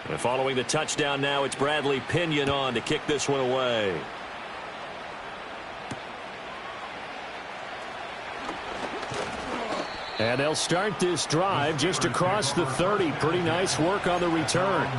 And following the touchdown now, it's Bradley Pinion on to kick this one away. And they'll start this drive just across the 30. Pretty nice work on the return.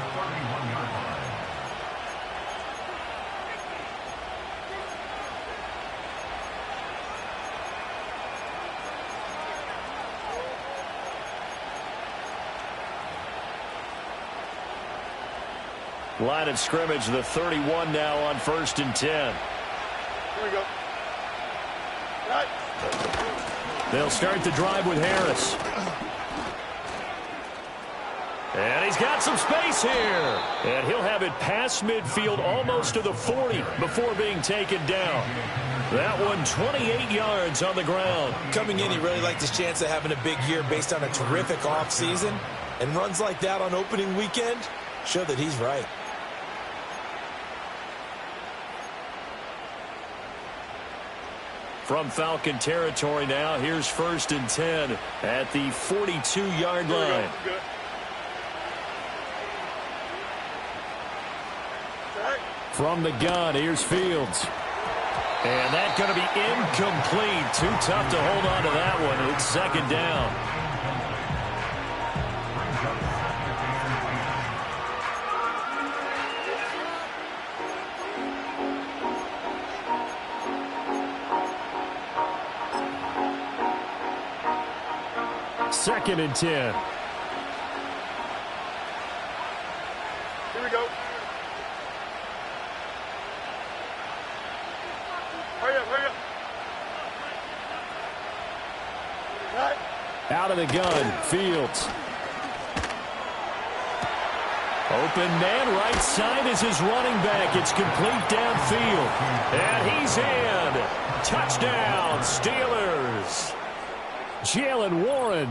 Line of scrimmage, the 31 now on 1st and 10. Here we go. Right. They'll start the drive with Harris. And he's got some space here. And he'll have it past midfield almost to the 40 before being taken down. That one 28 yards on the ground. Coming in, he really liked his chance of having a big year based on a terrific offseason. And runs like that on opening weekend show that he's right. From Falcon territory now, here's 1st and 10 at the 42-yard line. From the gun, here's Fields. And that's going to be incomplete. Too tough to hold on to that one. It's 2nd down. Second and 10. Here we go. Hurry up, hurry up. Right. Out of the gun, Fields. Open man, right side is his running back. It's complete downfield. And he's in. Touchdown, Steelers. Jalen Warren,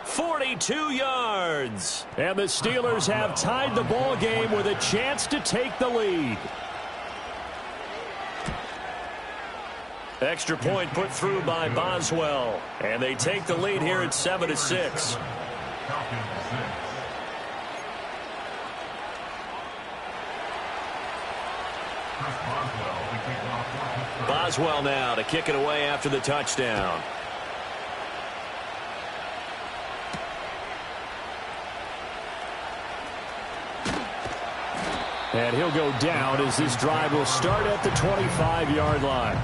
42 yards. And the Steelers have tied the ball game with a chance to take the lead. Extra point put through by Boswell. And they take the lead here at 7-6. Boswell now to kick it away after the touchdown. And he'll go down as this drive will start at the 25-yard line.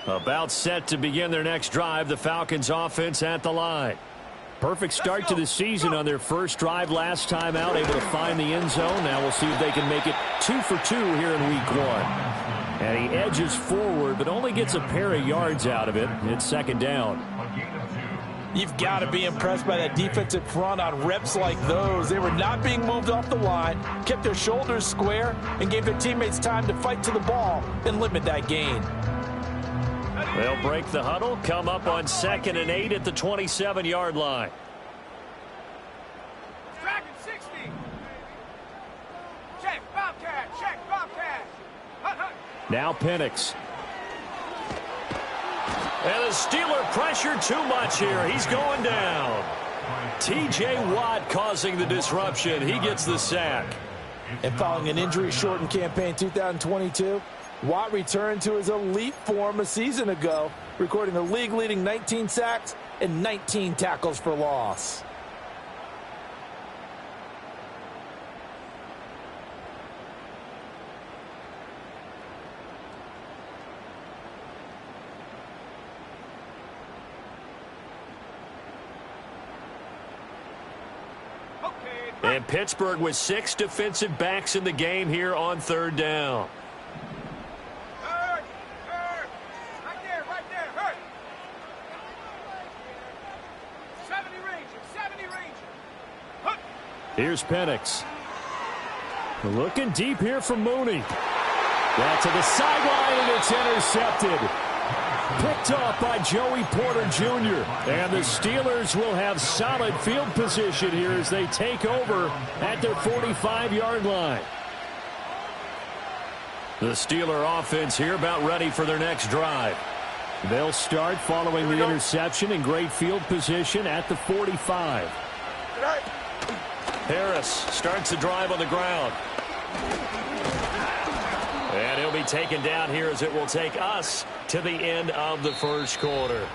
About set to begin their next drive, the Falcons offense at the line. Perfect start to the season on their first drive last time out, able to find the end zone. Now we'll see if they can make it 2 for 2 here in week 1. And he edges forward, but only gets a pair of yards out of it. It's 2nd down. You've got to be impressed by that defensive front on reps like those. They were not being moved off the line, kept their shoulders square, and gave their teammates time to fight to the ball and limit that gain. They'll break the huddle, come up on 2nd and 8 at the 27-yard line. Dragon 60. Check, Bobcat, check, Bobcat. Now Penix. And the Steeler pressure too much here. He's going down. T.J. Watt causing the disruption. He gets the sack. And following an injury-shortened campaign 2022, Watt returned to his elite form a season ago, recording a league-leading 19 sacks and 19 tackles for loss. And Pittsburgh with 6 defensive backs in the game here on 3rd down. Right there, hurt. 70 Ranger. Here's Penix. Looking deep here from Mooney. That to the sideline, and it's intercepted. Picked off by Joey Porter Jr. And the Steelers will have solid field position here as they take over at their 45-yard line. The Steeler offense here about ready for their next drive. They'll start following the interception in great field position at the 45. Harris starts the drive on the ground. And he'll be taken down here as it will take us to the end of the first quarter.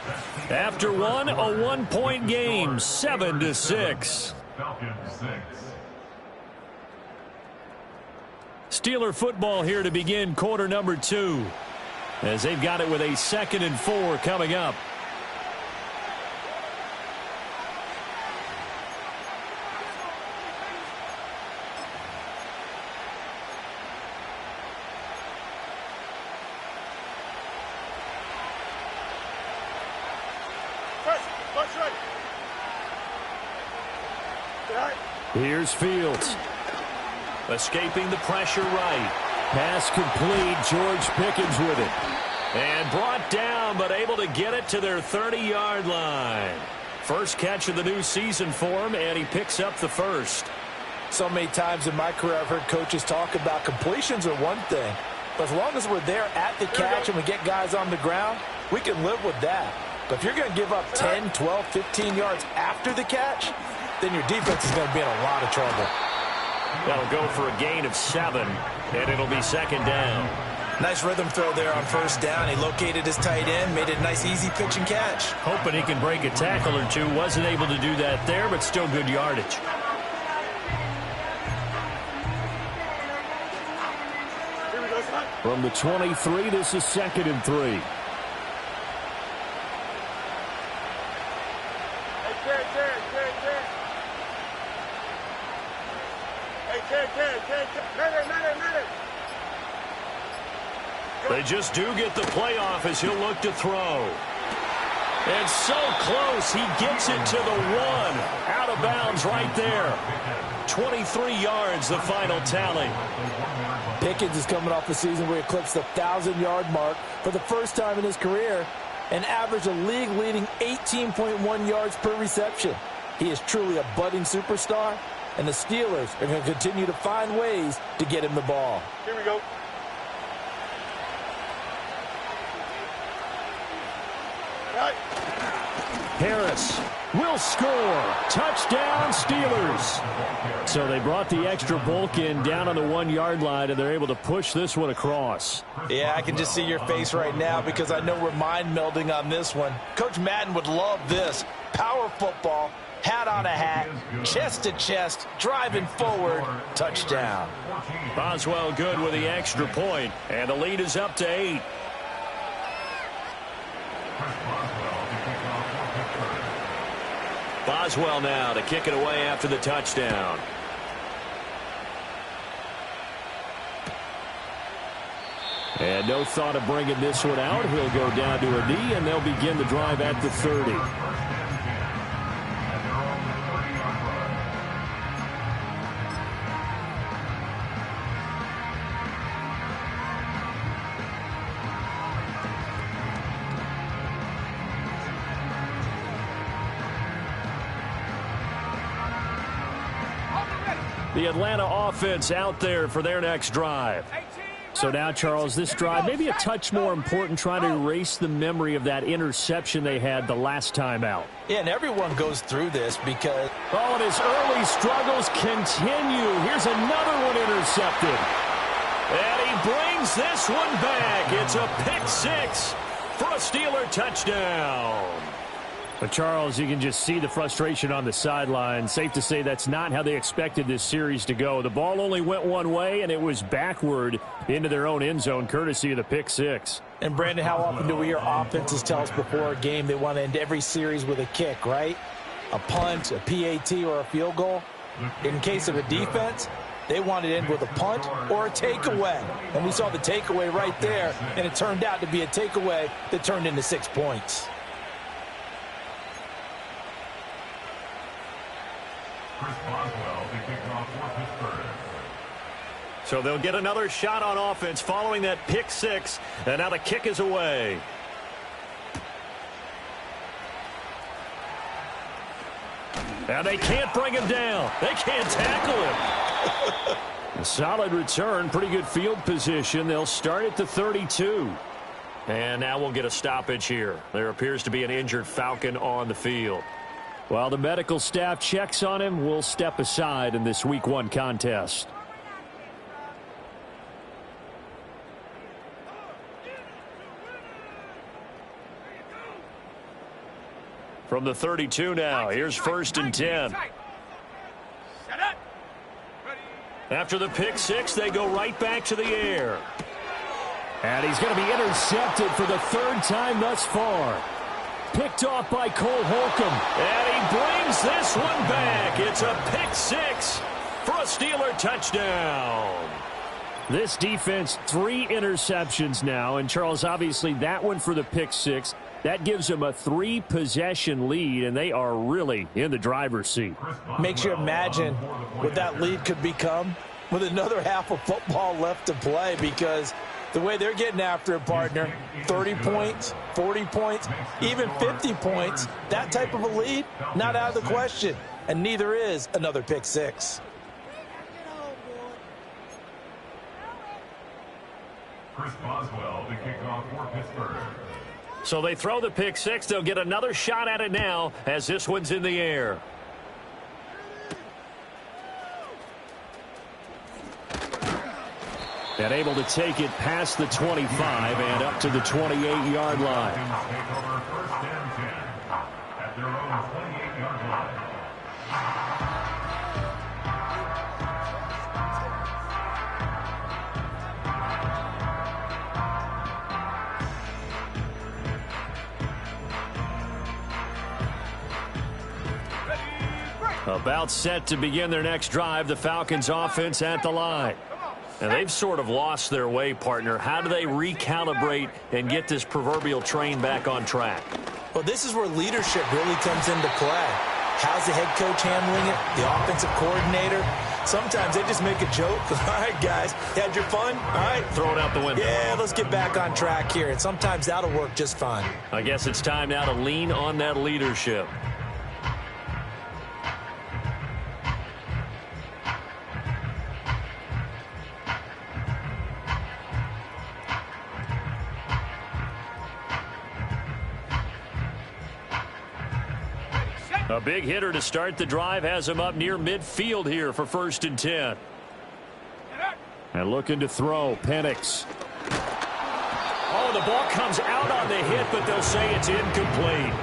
After one, a one-point game, 7-6. Steeler football here to begin quarter number 2, as they've got it with a 2nd and 4 coming up. Here's Fields. Escaping the pressure right. Pass complete. George Pickens with it. And brought down, but able to get it to their 30-yard line. First catch of the new season for him, and he picks up the first. So many times in my career I've heard coaches talk about completions are one thing, but as long as we're there at the catch and we get guys on the ground, we can live with that. But if you're going to give up 10, 12, 15 yards after the catch, then your defense is going to be in a lot of trouble. That'll go for a gain of 7, and it'll be 2nd down. Nice rhythm throw there on 1st down. He located his tight end, made it a nice easy pitch and catch. Hoping he can break a tackle or two. Wasn't able to do that there, but still good yardage. From the 23, this is 2nd and 3. They just do get the playoff as he'll look to throw. And so close, he gets it to the 1. Out of bounds right there. 23 yards, the final tally. Pickens is coming off a season where he eclipsed the 1,000-yard mark for the first time in his career and averaged a league-leading 18.1 yards per reception. He is truly a budding superstar, and the Steelers are going to continue to find ways to get him the ball. Here we go. Harris will score. Touchdown, Steelers. So they brought the extra bulk in down on the 1-yard line, and they're able to push this one across. Yeah, I can just see your face right now because I know we're mind melding on this one. Coach Madden would love this. Power football, hat on a hat, chest to chest, driving forward, touchdown. Boswell good with the extra point, and the lead is up to 8. Boswell now to kick it away after the touchdown. And no thought of bringing this one out. He'll go down to a knee, and they'll begin the drive at the 30. The Atlanta offense out there for their next drive. So now, Charles, this drive maybe a touch more important, trying to erase the memory of that interception they had the last time out. Yeah, and everyone goes through this because... Oh, and his early struggles continue. Here's another one intercepted. And he brings this one back. It's a pick 6 for a Steeler touchdown. But, Charles, you can just see the frustration on the sideline. Safe to say that's not how they expected this series to go. The ball only went one way, and it was backward into their own end zone, courtesy of the pick 6. And, Brandon, how often do we hear offenses tell us before a game they want to end every series with a kick, right? A punt, a PAT, or a field goal. In case of a defense, they want to end with a punt or a takeaway. And we saw the takeaway right there, and it turned out to be a takeaway that turned into 6 points. So they'll get another shot on offense following that pick six, and now the kick is away. And they can't bring him down. They can't tackle him. A solid return, pretty good field position. They'll start at the 32. And now we'll get a stoppage here. There appears to be an injured Falcon on the field. While the medical staff checks on him, we'll step aside in this Week 1 contest. From the 32 now, here's 1st and 10. After the pick six, they go right back to the air. And he's going to be intercepted for the 3rd time thus far. Picked off by Cole Holcomb. And he brings this one back. It's a pick six for a Steeler touchdown. This defense, 3 interceptions now. And, Charles, obviously that one for the pick six. That gives them a 3-possession lead, and they are really in the driver's seat. Makes you imagine what that lead could become with another half of football left to play, because the way they're getting after it, partner, 30 points, 40 points, even 50 points, that type of a lead, not out of the question, and neither is another pick six. Chris Boswell, the kickoff for Pittsburgh. So they throw the pick six. They'll get another shot at it now as this one's in the air. And able to take it past the 25 and up to the 28-yard line. At their own 28-yard line. About set to begin their next drive, the Falcons offense at the line. And they've sort of lost their way, partner. How do they recalibrate and get this proverbial train back on track? Well, this is where leadership really comes into play. How's the head coach handling it? The offensive coordinator? Sometimes they just make a joke. All right, guys, had your fun? All right. Throw it out the window. Yeah, let's get back on track here. And sometimes that'll work just fine. I guess it's time now to lean on that leadership. A big hitter to start the drive has him up near midfield here for 1st and 10. And looking to throw, Penix. Oh, the ball comes out on the hit, but they'll say it's incomplete.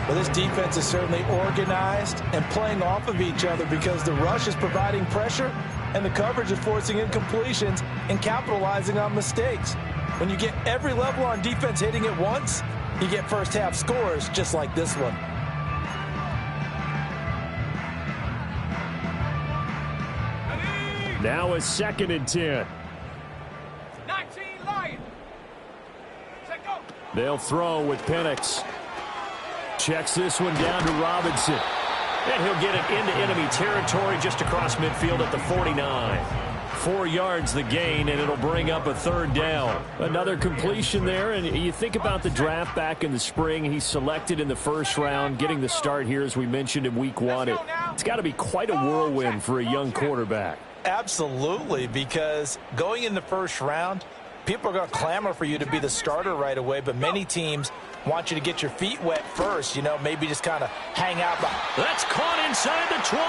Well, this defense is certainly organized and playing off of each other because the rush is providing pressure and the coverage is forcing incompletions and capitalizing on mistakes. When you get every level on defense hitting it once, you get first half scores just like this one. Now it's 2nd and 10. 19 Lions. Set go. They'll throw with Penix. Checks this one down to Robinson. And he'll get it into enemy territory just across midfield at the 49. 4 yards the gain, and it'll bring up a 3rd down. Another completion there, and you think about the draft back in the spring. He's selected in the 1st round, getting the start here, as we mentioned in Week 1. It's got to be quite a whirlwind for a young quarterback. Absolutely, because going in the 1st round, people are going to clamor for you to be the starter right away, but many teams want you to get your feet wet first, you know, maybe just kind of hang out. That's caught inside the 20.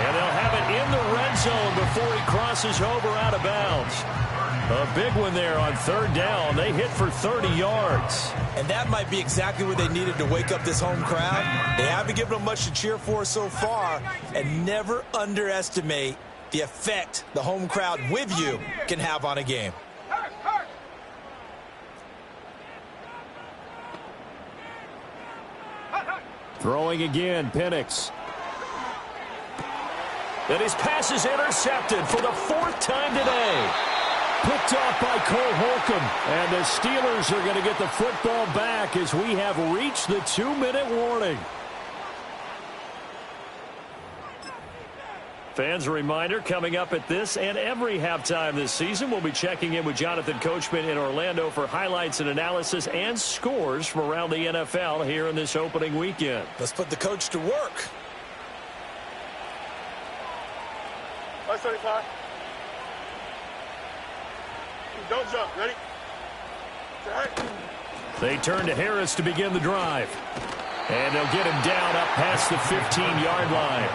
And they'll have it in the red zone before he crosses over out of bounds. A big one there on 3rd down. They hit for 30 yards. And that might be exactly what they needed to wake up this home crowd. They haven't given them much to cheer for so far, and never underestimate the effect the home crowd with you can have on a game. Throwing again, Penix. And his pass is intercepted for the 4th time today. Picked off by Cole Holcomb. And the Steelers are going to get the football back as we have reached the 2-minute warning. Fans, a reminder, coming up at this and every halftime this season, we'll be checking in with Jonathan Coachman in Orlando for highlights and analysis and scores from around the NFL here in this opening weekend. Let's put the coach to work. Right, 75. Don't jump. Ready? They turn to Harris to begin the drive. And they'll get him down up past the 15-yard line.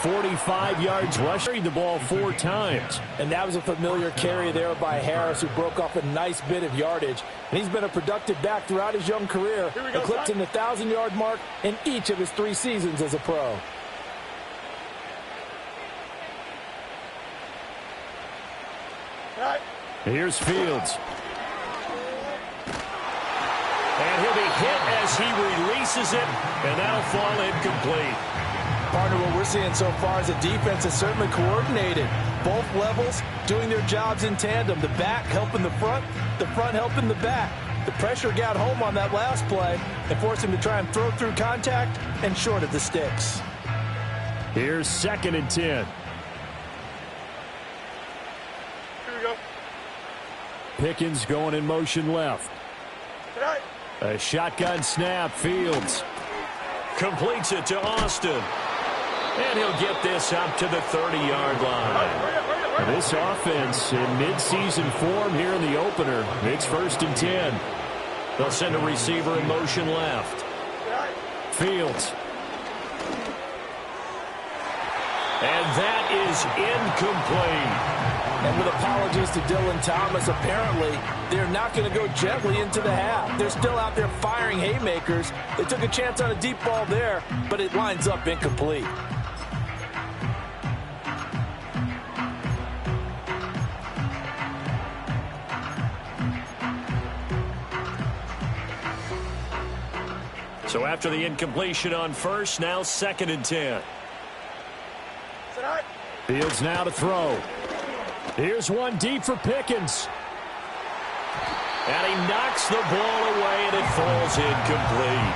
45 yards rush. Carried the ball 4 times. And that was a familiar carry there by Harris, who broke off a nice bit of yardage. And he's been a productive back throughout his young career, eclipsing the 1,000-yard mark in each of his 3 seasons as a pro. Here's Fields. And he'll be hit as he releases it, and that'll fall incomplete. Partner, what we're seeing so far is the defense is certainly coordinated. Both levels doing their jobs in tandem. The back helping the front helping the back. The pressure got home on that last play and forced him to try and throw through contact and short of the sticks. Here's 2nd and 10. Here we go. Pickens going in motion left. A shotgun snap. Fields completes it to Austin. And he'll get this up to the 30-yard line. This offense in mid-season form here in the opener. It's 1st and 10. They'll send a receiver in motion left. Fields. And that is incomplete. And with apologies to Dylan Thomas, apparently they're not going to go gently into the half. They're still out there firing haymakers. They took a chance on a deep ball there, but it lines up incomplete. So after the incompletion on first, now 2nd and 10. Fields now to throw. Here's one deep for Pickens. And he knocks the ball away, and it falls incomplete.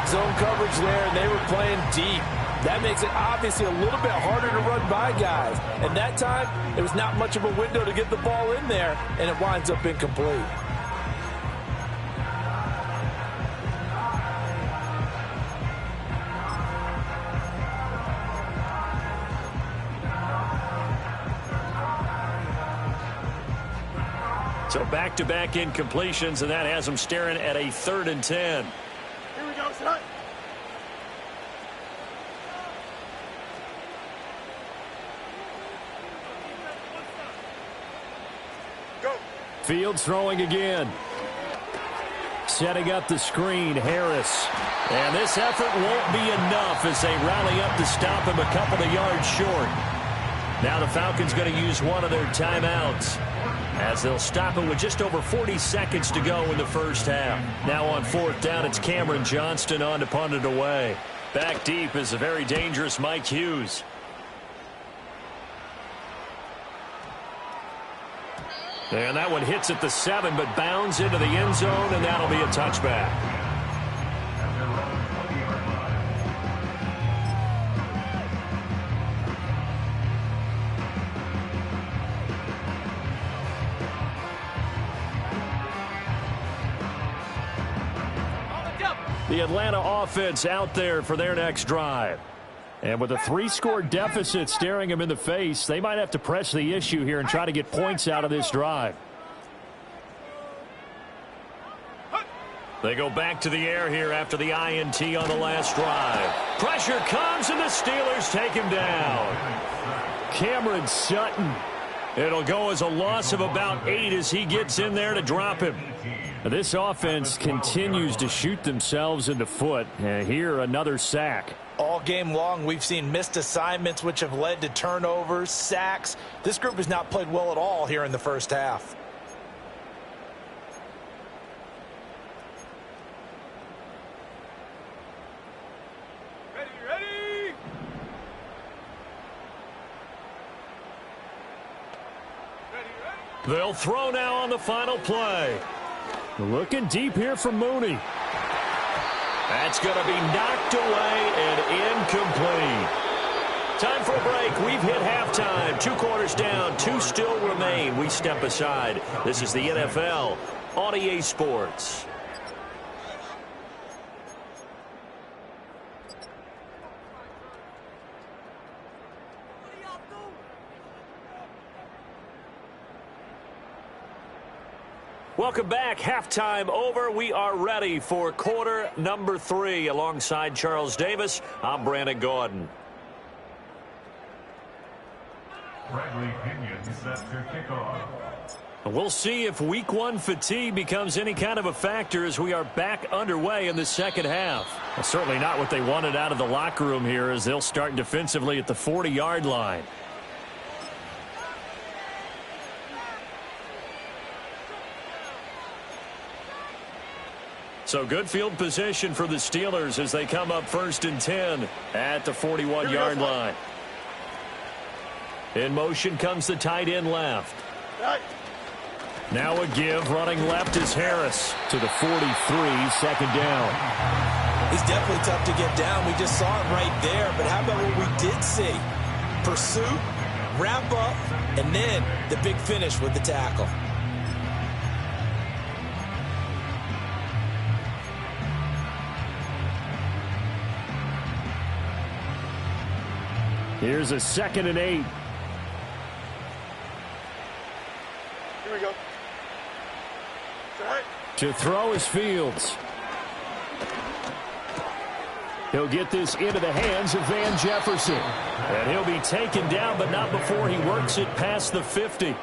Zone coverage there, and they were playing deep. That makes it obviously a little bit harder to run by guys. And that time, there was not much of a window to get the ball in there, and it winds up incomplete. So back-to-back incompletions, and that has them staring at a 3rd and 10. Here we go, son. Go. Fields throwing again. Setting up the screen, Harris. And this effort won't be enough as they rally up to stop him a couple of yards short. Now the Falcons going to use one of their timeouts, as they'll stop it with just over 40 seconds to go in the first half. Now on 4th down, it's Cameron Johnston on to punt it away. Back deep is a very dangerous Mike Hughes. And that one hits at the 7, but bounds into the end zone, and that'll be a touchback. The Atlanta offense out there for their next drive. And with a 3-score deficit staring them in the face, they might have to press the issue here and try to get points out of this drive. They go back to the air here after the INT on the last drive. Pressure comes, and the Steelers take him down. Cameron Sutton. It'll go as a loss of about 8 as he gets in there to drop him. This offense continues to shoot themselves in the foot. And here, another sack. All game long, we've seen missed assignments, which have led to turnovers, sacks. This group has not played well at all here in the first half. Ready. They'll throw now on the final play. Looking deep here from Mooney. That's going to be knocked away and incomplete. Time for a break. We've hit And 2 quarters down, 2 still remain. We step aside. This is the NFL on EA Sports. Welcome back. Halftime over. We are ready for quarter number 3. Alongside Charles Davis, I'm Brandon Gordon. Bradley Pinion set to kick off. We'll see if week 1 fatigue becomes any kind of a factor as we are back underway in the second half. Well, certainly not what they wanted out of the locker room here as they'll start defensively at the 40-yard line. So good field position for the Steelers as they come up 1st and 10 at the 41-yard line. In motion comes the tight end left. Now a give, running left is Harris to the 43, 2nd down. He's definitely tough to get down. We just saw it right there. But how about what we did see? Pursuit, wrap up, and then the big finish with the tackle. Here's a 2nd and 8. Here we go. Right. To throw is Fields. He'll get this into the hands of Van Jefferson. And he'll be taken down, but not before he works it past the 50.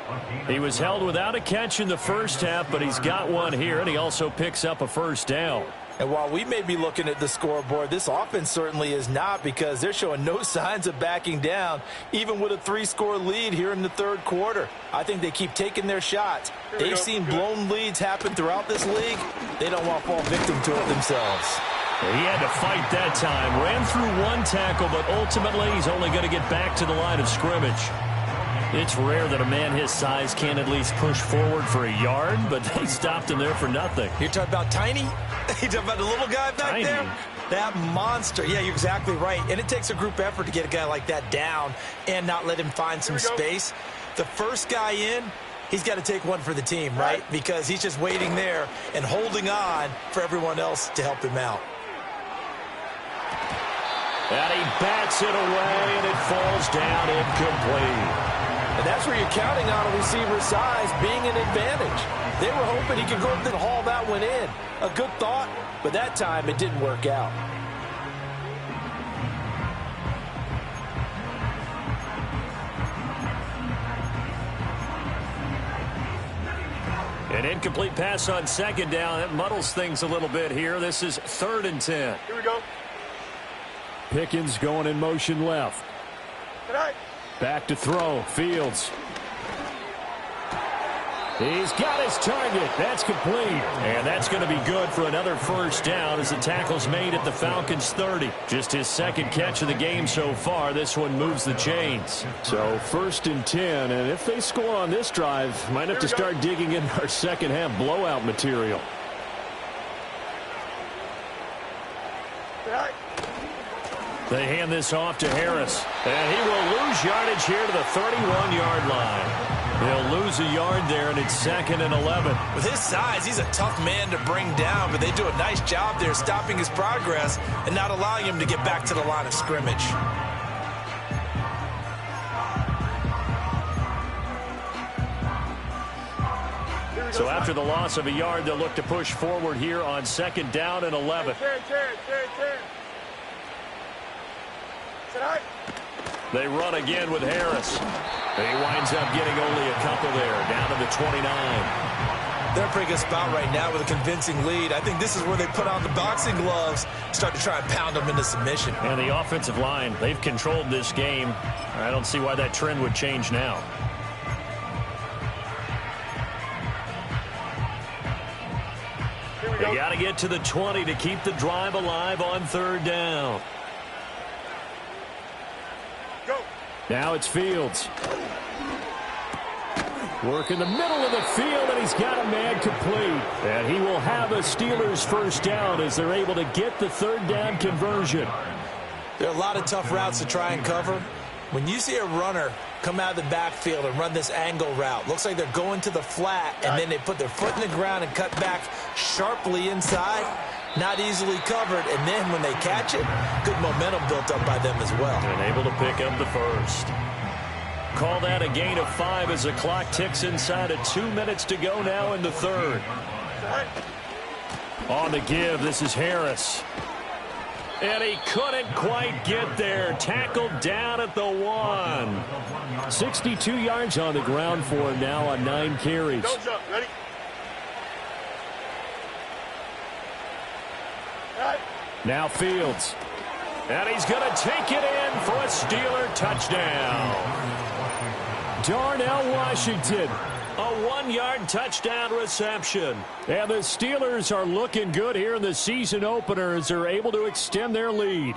He was held without a catch in the first half, but he's got one here, and he also picks up a 1st down. And while we may be looking at the scoreboard, this offense certainly is not, because they're showing no signs of backing down, even with a 3-score lead here in the 3rd quarter. I think they keep taking their shots. They've seen blown leads happen throughout this league. They don't want to fall victim to it themselves. He had to fight that time. Ran through 1 tackle, but ultimately he's only going to get back to the line of scrimmage. It's rare that a man his size can't at least push forward for a yard, but they stopped him there for nothing. You're talking about tiny? You're talking about the little guy back there? That monster. Yeah, you're exactly right. And it takes a group effort to get a guy like that down and not let him find some space. The first guy in, he's got to take one for the team, right? Because he's just waiting there and holding on for everyone else to help him out. And he bats it away, and it falls down incomplete. And that's where you're counting on a receiver's size being an advantage. They were hoping he could go up and haul that one in. A good thought, but that time it didn't work out. An incomplete pass on 2nd down. That muddles things a little bit here. This is 3rd and 10. Here we go. Pickens going in motion left. Tonight. Back to throw. Fields. He's got his target. That's complete. And that's going to be good for another 1st down as the tackle's made at the Falcons' 30. Just his 2nd catch of the game so far. This one moves the chains. So 1st and 10. And if they score on this drive, might have to start digging in our second half blowout material. They hand this off to Harris. And he will lose yardage here to the 31-yard line. He'll lose a yard there, and it's 2nd and 11. With his size, he's a tough man to bring down, but they do a nice job there stopping his progress and not allowing him to get back to the line of scrimmage. So after the loss of a yard, they'll look to push forward here on 2nd down and 11. They run again with Harris. He winds up getting only a couple there, down to the 29. They're in a pretty good spot right now with a convincing lead. I think this is where they put on the boxing gloves, start to try and pound them into submission. And the offensive line, they've controlled this game. I don't see why that trend would change now. They got to get to the 20 to keep the drive alive on 3rd down. Now it's Fields. Work in the middle of the field, and he's got a man complete. And he will have a Steelers 1st down as they're able to get the 3rd down conversion. There are a lot of tough routes to try and cover. When you see a runner come out of the backfield and run this angle route. Looks like they're going to the flat, and then they put their foot in the ground and cut back sharply inside. Not easily covered, and then when they catch it, good momentum built up by them as well. And able to pick up the first. Call that a gain of 5 as the clock ticks inside of 2 minutes to go now in the third. On the give, this is Harris. And he couldn't quite get there. Tackled down at the 1. 62 yards on the ground for him now on 9 carries. Don't jump. Ready? Now Fields. And he's going to take it in for a Steeler touchdown. Darnell Washington, a 1-yard touchdown reception. And the Steelers are looking good here in the season opener as they're able to extend their lead.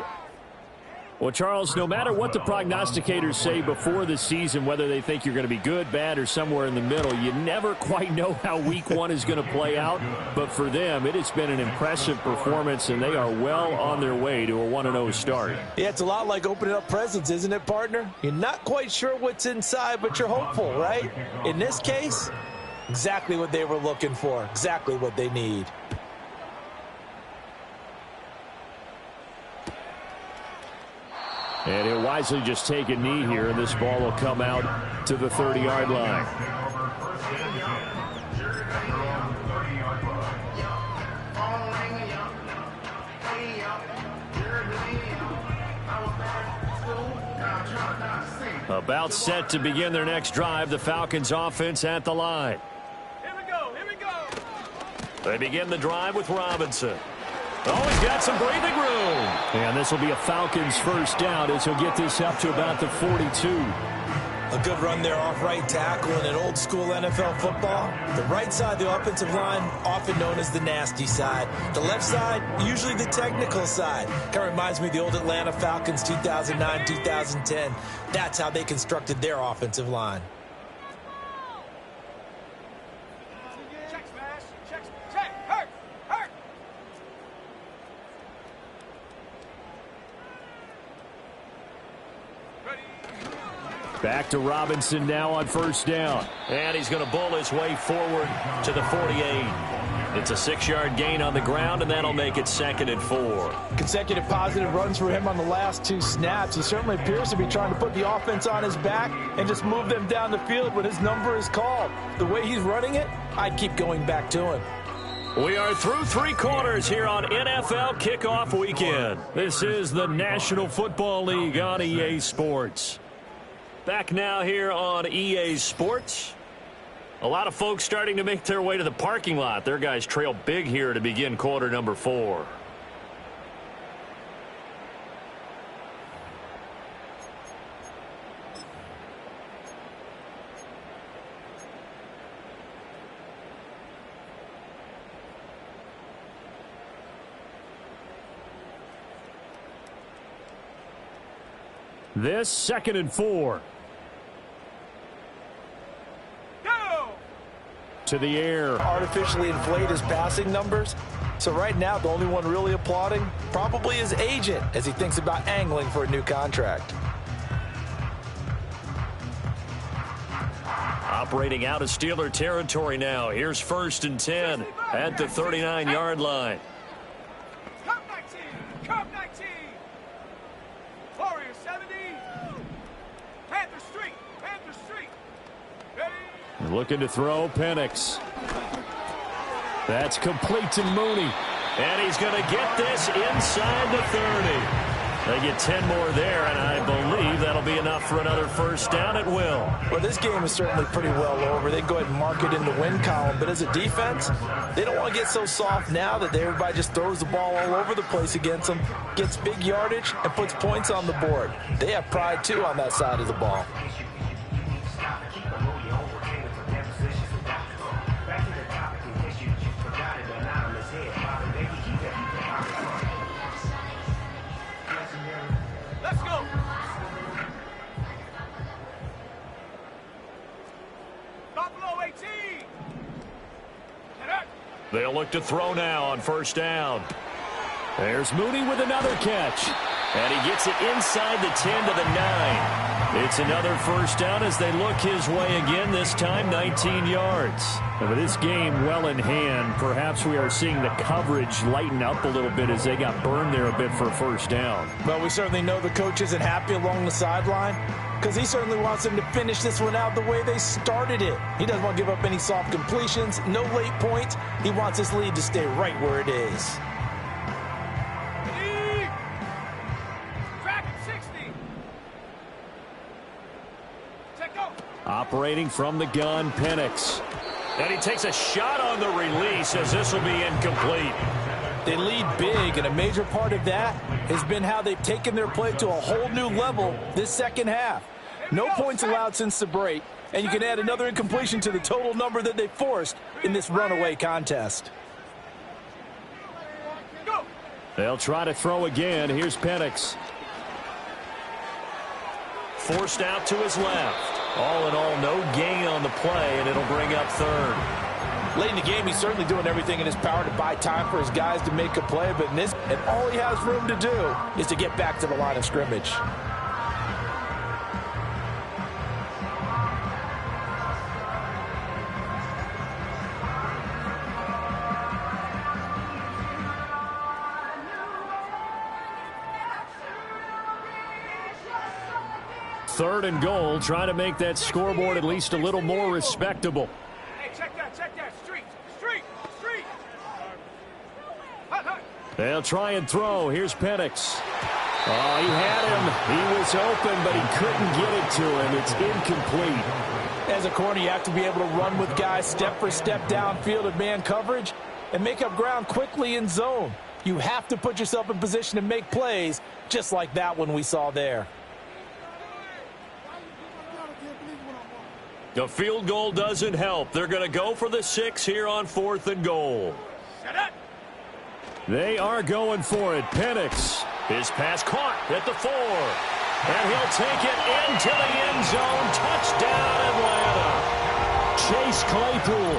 Well, Charles, no matter what the prognosticators say before the season, whether they think you're going to be good, bad, or somewhere in the middle, you never quite know how week 1 is going to play out. But for them, it has been an impressive performance, and they are well on their way to a 1-0 start. Yeah, it's a lot like opening up presents, isn't it, partner? You're not quite sure what's inside, but you're hopeful, right? In this case, exactly what they were looking for, exactly what they need. And he'll wisely just take a knee here, and this ball will come out to the 30-yard line. About set to begin their next drive, the Falcons offense at the line. Here we go, here we go. They begin the drive with Robinson. Oh, he's got some breathing room. And this will be a Falcons first down as he'll get this up to about the 42. A good run there off right tackle in an old school NFL football. The right side of the offensive line, often known as the nasty side. The left side, usually the technical side. Kind of reminds me of the old Atlanta Falcons 2009, 2010. That's how they constructed their offensive line. Check smash, check, hurt, hurt. Ready. Back to Robinson now on first down. And he's going to bull his way forward to the 48. It's a 6-yard gain on the ground, and that'll make it 2nd and 4. Consecutive positive runs for him on the last 2 snaps. He certainly appears to be trying to put the offense on his back and just move them down the field when his number is called. The way he's running it, I'd keep going back to him. We are through 3 quarters here on NFL Kickoff Weekend. This is the National Football League on EA Sports. Back now here on EA Sports. A lot of folks starting to make their way to the parking lot. Their guys trail big here to begin quarter number 4. This 2nd and 4. To the air. Artificially inflate his passing numbers. So right now, the only one really applauding probably his agent as he thinks about angling for a new contract. Operating out of Steeler territory now. Here's 1st and 10 at the 39-yard line. Cup 19, Cup 19. Warrior 70. Panther Street, Panther Street. Ready. Looking to throw, Penix. That's complete to Mooney. And he's going to get this inside the 30. They get 10 more there, and I believe that'll be enough for another first down at will. Well, this game is certainly pretty well over. They go ahead and mark it in the win column. But as a defense, they don't want to get so soft now that everybody just throws the ball all over the place against them, gets big yardage, and puts points on the board. They have pride, too, on that side of the ball. Let's go. Buffalo 18. They'll look to throw now on first down. There's Mooney with another catch. And he gets it inside the 10 to the 9. It's another first down as they look his way again, this time 19 yards. And with this game well in hand, perhaps we are seeing the coverage lighten up a little bit as they got burned there a bit for a first down. Well, we certainly know the coach isn't happy along the sideline because he certainly wants them to finish this one out the way they started it. He doesn't want to give up any soft completions, no late points. He wants his lead to stay right where it is. Operating from the gun, Penix. And he takes a shot on the release as this will be incomplete. They lead big, and a major part of that has been how they've taken their play to a whole new level this second half. No points allowed since the break, and you can add another incompletion to the total number that they forced in this runaway contest. They'll try to throw again. Here's Penix. Forced out to his left. All in all, no gain on the play, and it'll bring up third. Late in the game, he's certainly doing everything in his power to buy time for his guys to make a play, but in this, and all he has room to do is to get back to the line of scrimmage. Third and goal, trying to make that scoreboard at least a little more respectable. Hey, check that. Street. Hut. They'll try and throw. Here's Penix. Oh, he had him. He was open, but he couldn't get it to him. It's incomplete. As a corner, you have to be able to run with guys step for step downfield in man coverage and make up ground quickly in zone. You have to put yourself in position to make plays just like that one we saw there. The field goal doesn't help. They're going to go for the 6 here on 4th and goal. Shut up. They are going for it. Penix. His pass caught at the 4. And he'll take it into the end zone. Touchdown, Atlanta. Chase Claypool.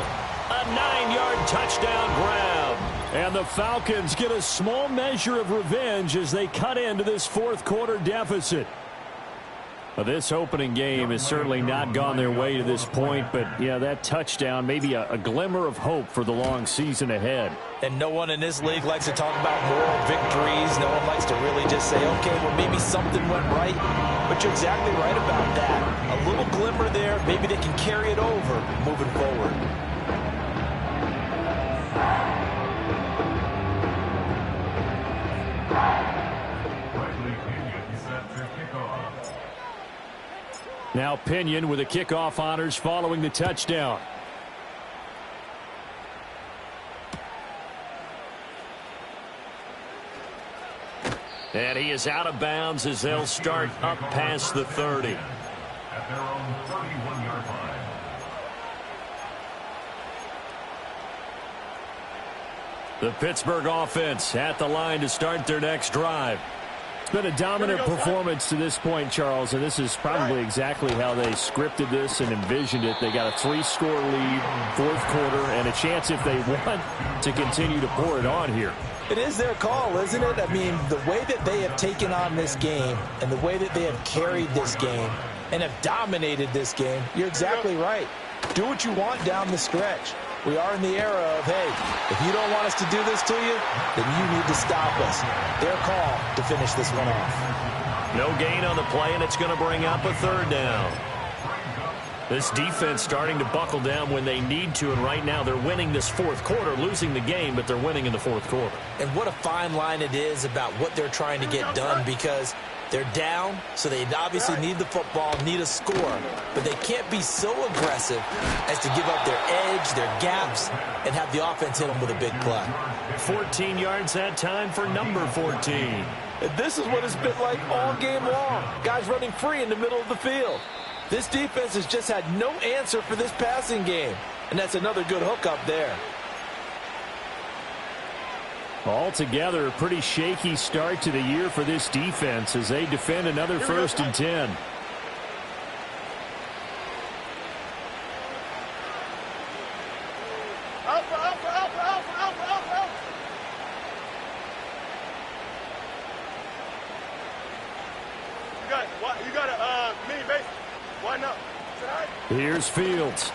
A 9-yard touchdown grab. And the Falcons get a small measure of revenge as they cut into this fourth quarter deficit. Well, this opening game has certainly not gone their way to this point, but, yeah, that touchdown, maybe a glimmer of hope for the long season ahead. And no one in this league likes to talk about moral victories. No one likes to really just say, okay, well, maybe something went right. But you're exactly right about that. A little glimmer there. Maybe they can carry it over moving forward. Now Pinion with the kickoff honors following the touchdown. And he is out of bounds as they'll start up past the 30. At their own 31-yard line. The Pittsburgh offense at the line to start their next drive. It's been a dominant performance to this point, Charles, and this is probably exactly how they scripted this and envisioned it. They got a 3-score lead, fourth quarter, and a chance if they want to continue to pour it on here. It is their call, isn't it? I mean, the way that they have taken on this game and the way that they have carried this game and have dominated this game, you're exactly right. Do what you want down the stretch. We are in the era of, hey, if you don't want us to do this to you, then you need to stop us. Their call to finish this one off. No gain on the play, and it's going to bring up a third down. This defense starting to buckle down when they need to, and right now they're winning this fourth quarter, losing the game, but they're winning in the fourth quarter. And what a fine line it is about what they're trying to get done, because they're down, so they obviously need the football, need a score, but they can't be so aggressive as to give up their edge, their gaps, and have the offense hit them with a big play. 14 yards that time for number 14. And this is what it's been like all game long. Guys running free in the middle of the field. This defense has just had no answer for this passing game, and that's another good hook up there. Altogether, a pretty shaky start to the year for this defense as they defend another 1st and 10. You got a mini base. Why not? Here's Fields.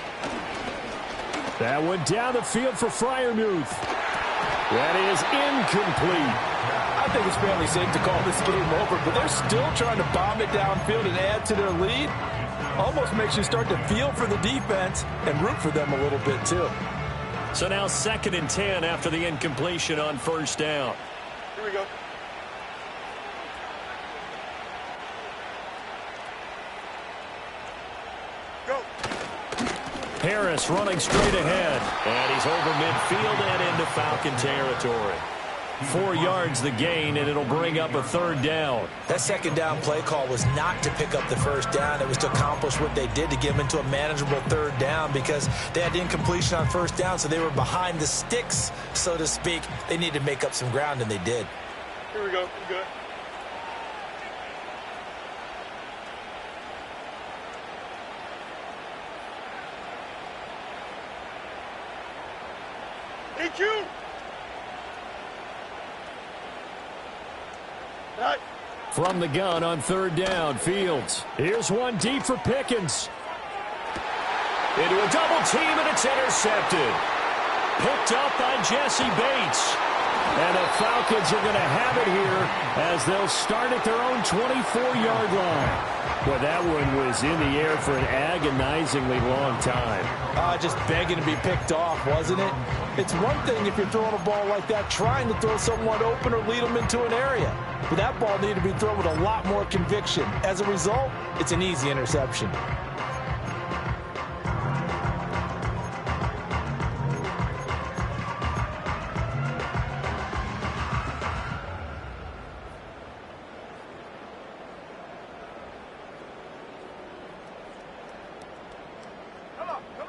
That went down the field for Freiermuth. That is incomplete. I think it's fairly safe to call this game over, but they're still trying to bomb it downfield and add to their lead. Almost makes you start to feel for the defense and root for them a little bit too. So now 2nd and 10 after the incompletion on 1st down. Here we go. Go. Harris running straight ahead. And he's over midfield and into Falcon territory. 4 yards the gain, and it'll bring up a 3rd down. That 2nd down play call was not to pick up the 1st down. It was to accomplish what they did to get them into a manageable 3rd down because they had incompletion on 1st down, so they were behind the sticks, so to speak. They needed to make up some ground, and they did. Here we go. You good? EQ! Right. From the gun on 3rd down, Fields. Here's one deep for Pickens. Into a double team, and it's intercepted. Picked up by Jesse Bates. And the Falcons are going to have it here as they'll start at their own 24-yard line. Well, that one was in the air for an agonizingly long time. Just begging to be picked off, wasn't it? It's one thing if you're throwing a ball like that, trying to throw someone open or lead them into an area. But that ball needed to be thrown with a lot more conviction. As a result, it's an easy interception.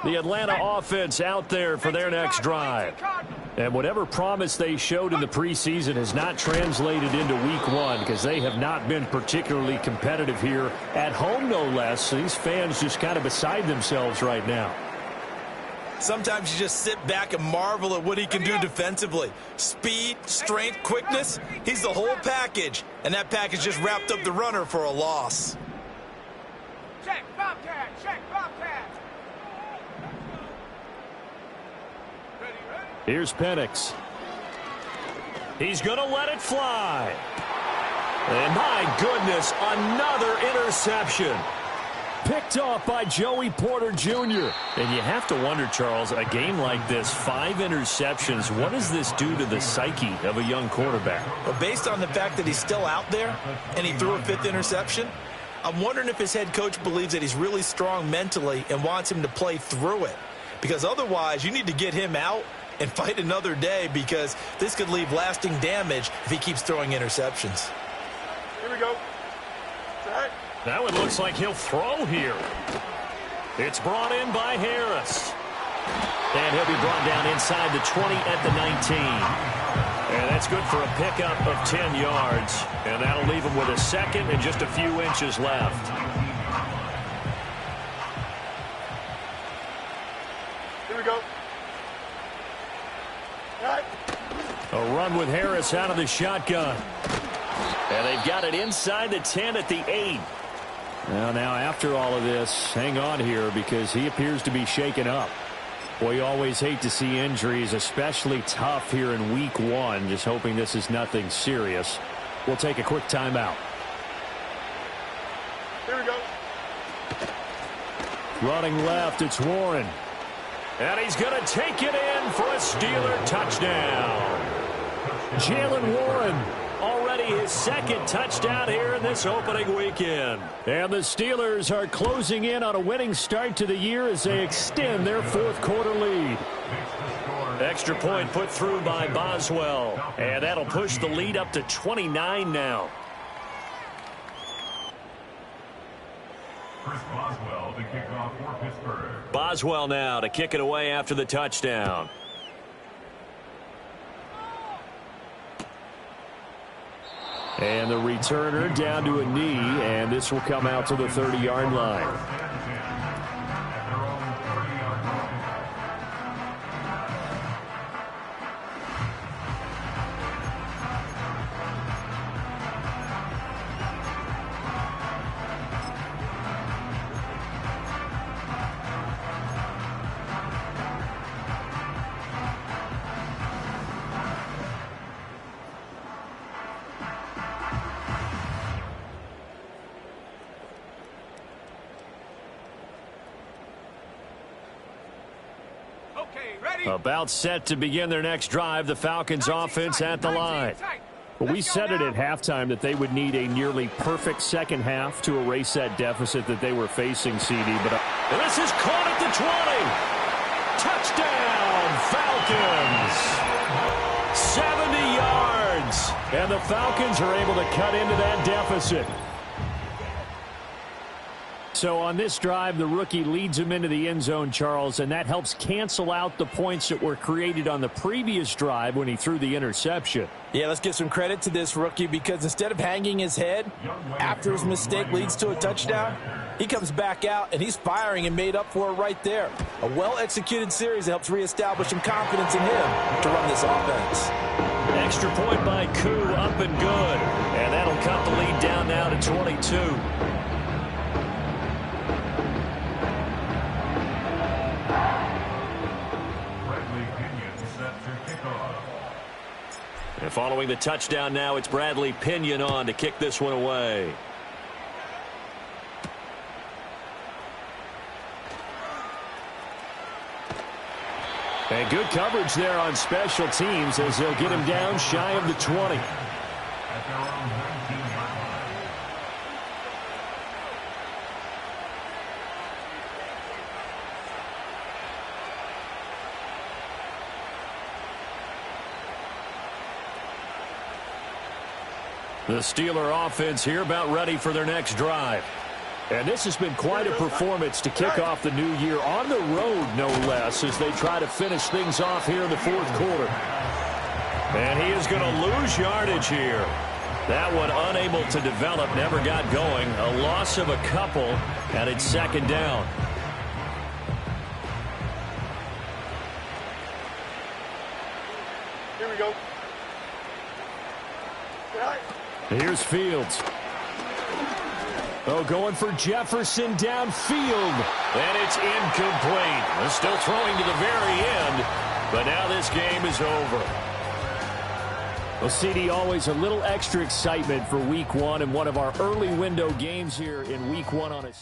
The Atlanta offense out there for their next drive. And whatever promise they showed in the preseason has not translated into week 1 because they have not been particularly competitive here at home, no less. So these fans just kind of beside themselves right now. Sometimes you just sit back and marvel at what he can do defensively. Speed, strength, quickness, he's the whole package. And that package just wrapped up the runner for a loss. Check, Bobcat, check, Bobcat. Here's Penix. He's going to let it fly. And my goodness, another interception. Picked off by Joey Porter Jr. And you have to wonder, Charles, a game like this, 5 interceptions, what does this do to the psyche of a young quarterback? Well, based on the fact that he's still out there and he threw a 5th interception, I'm wondering if his head coach believes that he's really strong mentally and wants him to play through it. Because otherwise, you need to get him out and fight another day because this could leave lasting damage if he keeps throwing interceptions. Here we go. Right. That one looks like he'll throw here. It's brought in by Harris. And he'll be brought down inside the 20 at the 19. And that's good for a pickup of 10 yards. And that'll leave him with a 2nd and just a few inches left. Here we go. Right. A run with Harris out of the shotgun. And they've got it inside the 10 at the 8. Well, now after all of this, hang on here because he appears to be shaken up. Boy, you always hate to see injuries, especially tough here in week 1. Just hoping this is nothing serious. We'll take a quick timeout. Here we go. Running left, it's Warren. And he's going to take it in for a Steeler touchdown. Jalen Warren, already his 2nd touchdown here in this opening weekend. And the Steelers are closing in on a winning start to the year as they extend their 4th quarter lead. Extra point put through by Boswell. And that'll push the lead up to 29 now. Chris Boswell to kick off for Pittsburgh. Boswell now to kick it away after the touchdown. And the returner down to a knee, and this will come out to the 30-yard line. Okay, ready? About set to begin their next drive, the Falcons offense at the line. Well, We said it at halftime that they would need a nearly perfect second half to erase that deficit that they were facing, CD. But this is caught at the 20. Touchdown, Falcons. 70 yards. And the Falcons are able to cut into that deficit. So on this drive, the rookie leads him into the end zone, Charles, and that helps cancel out the points that were created on the previous drive when he threw the interception. Yeah, let's give some credit to this rookie because instead of hanging his head after his mistake leads to a touchdown, he comes back out and he's firing and made up for it right there. A well-executed series that helps reestablish some confidence in him to run this offense. Extra point by Koo, up and good. And that'll cut the lead down now to 22. And following the touchdown now, it's Bradley Pinion on to kick this one away. And good coverage there on special teams as they'll get him down shy of the 20. The Steeler offense here about ready for their next drive. And this has been quite a performance to kick off the new year on the road, no less, as they try to finish things off here in the fourth quarter. And he is going to lose yardage here. That one unable to develop, never got going. A loss of a couple, and it's second down. Here we go. Here's Fields. Oh, going for Jefferson downfield. And it's incomplete. They're still throwing to the very end, but now this game is over. Well, CD, always a little extra excitement for Week 1 and one of our early window games here in Week 1 on a